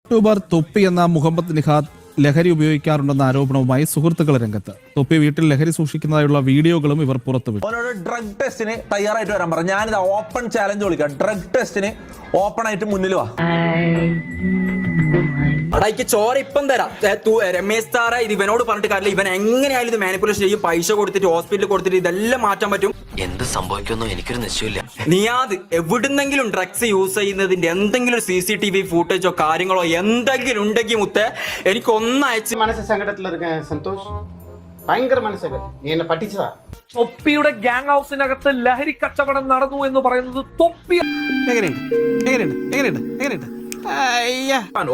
YouTuber തൊപ്പി എന്ന മുഹമ്മദ് നിഹാദ് ലഹരി ഉപയോഗിക്കാറുണ്ടെന്ന ആരോപണവുമായി സുഹൃത്തുക്കൾ രംഗത്ത്. തൊപ്പി വീട്ടിൽ ലഹരി സൂക്ഷിക്കുന്നതായുള്ള വീഡിയോകളും ഇവർ പുറത്തുവിട്ടു. ഡ്രഗ് ടെസ്റ്റിന് തയ്യാറായിട്ട് വരാൻ പറഞ്ഞു. ഞാനിത് ഓപ്പൺ ചാലഞ്ച് വിളിക്കാം. ഡ്രഗ് ടെസ്റ്റിന് ഓപ്പൺ ആയിട്ട് മുന്നിൽ വാ. അടയ്ക്ക് ചോര ഇപ്പം തരാം. രമേശ് സാറെ ഇത് ഇവനോട് പറഞ്ഞിട്ട് കാര്യമില്ല. ഇവൻ എങ്ങനെയായാലും ഇത് മാനിപ്പുലേഷൻ ചെയ്യും. പൈസ കൊടുത്തിട്ട് ഹോസ്പിറ്റലിൽ കൊടുത്തിട്ട് ഇതെല്ലാം മാറ്റാൻ പറ്റും. എന്ത് സംഭവിക്കുമെന്നോ എനിക്കൊരു നിശ്ചയമില്ല. നിയാദ് എവിടുന്നെങ്കിലും ഡ്രഗ്സ് യൂസ് ചെയ്യുന്നതിന്റെ എന്തെങ്കിലും CCTV ഫൂട്ടേജോ കാര്യങ്ങളോ എന്തെങ്കിലും ഉണ്ടെങ്കിൽ മുത്തേ എനിക്ക് ഒന്നയച്ച്. മനസ്സ് സങ്കടത്തിലിരിക്കാൻ സന്തോഷ്, ഭയങ്കര മനസ്സൊക്കെ നീ എന്നെ പറ്റിച്ചതാ. തൊപ്പിയുടെ ഗ്യാങ് ഹൗസിനകത്ത് ലഹരി കച്ചവടം നടന്നു എന്ന് പറയുന്നത് തൊപ്പി.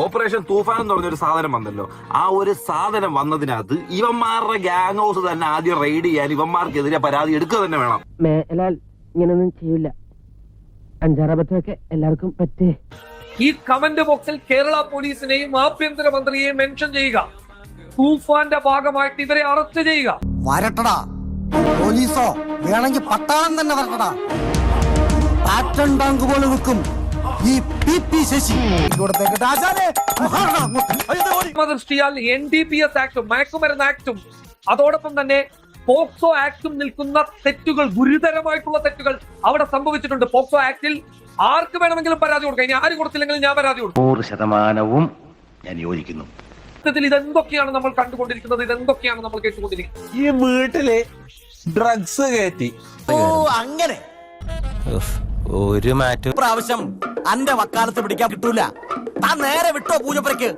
ഓപ്പറേഷൻ തൂഫാൻ എന്ന് പറഞ്ഞൊരു സാധനം വന്നല്ലോ. ആ ഒരു സാധനം വന്നതിനകത്ത് ഇവന്മാരുടെ ഗ്യാങ് ഹൗസ് തന്നെ ആദ്യം റെയ്ഡ് ചെയ്യാൻ ഇവന്മാർക്കെതിരെ പരാതി എടുക്കുക തന്നെ വേണം. ഇങ്ങനൊന്നും ചെയ്യില്ല. അഞ്ചാറബത്തൊക്കെ എല്ലാവർക്കും പറ്റേ. ഈ കമന്റ് ബോക്സിൽ കേരള പോലീസിനെയും ആഭ്യന്തരമന്ത്രിയെയും മെൻഷൻ ചെയ്യുക. തൂഫാന്റെ ഭാഗമായിട്ട് ഇവരെ അറസ്റ്റ് ചെയ്യുക. വരട്ടടാ പോലീസോ, വേണമെങ്കിൽ പട്ടാളം തന്നെ വരട്ടടാ. പാറ്റൻ ടാങ്ക് പോലെ നിൽക്കും ഈ PP ശശി. ദൃഷ്ടിയാൽ NDPS ആക്ടും മയക്കുമരുന്ന് ആക്ടും അതോടൊപ്പം തന്നെ പോക്സോ ആക്ടും നിൽക്കുന്ന തെറ്റുകൾ, ഗുരുതരമായിട്ടുള്ള തെറ്റുകൾ അവിടെ സംഭവിച്ചിട്ടുണ്ട്. പോക്സോ ആക്ടിൽ ആർക്ക് വേണമെങ്കിലും പരാതി കൊടുക്കാം. ഇനി ആര് കൊടുത്തില്ലെങ്കിലും ഞാൻ പരാതി കൊടുക്കും. 100% ഞാൻ യോജിക്കുന്നു. ഇതെന്തൊക്കെയാണ് നമ്മൾ കണ്ടുകൊണ്ടിരിക്കുന്നത്? ഇതെന്തൊക്കെയാണ് നമ്മൾ കേട്ടുകൊണ്ടിരിക്കുന്നത്? ഈ വീട്ടില് ഡ്രഗ്സ് കയറ്റി. ഓ അങ്ങനെ ഒരു മാറ്റം പ്രാവശ്യം അന്റെ വക്കാലത്ത് പിടിക്കാൻ കിട്ടൂല. താൻ നേരെ വിട്ടോ പൂജപ്പുരക്ക്.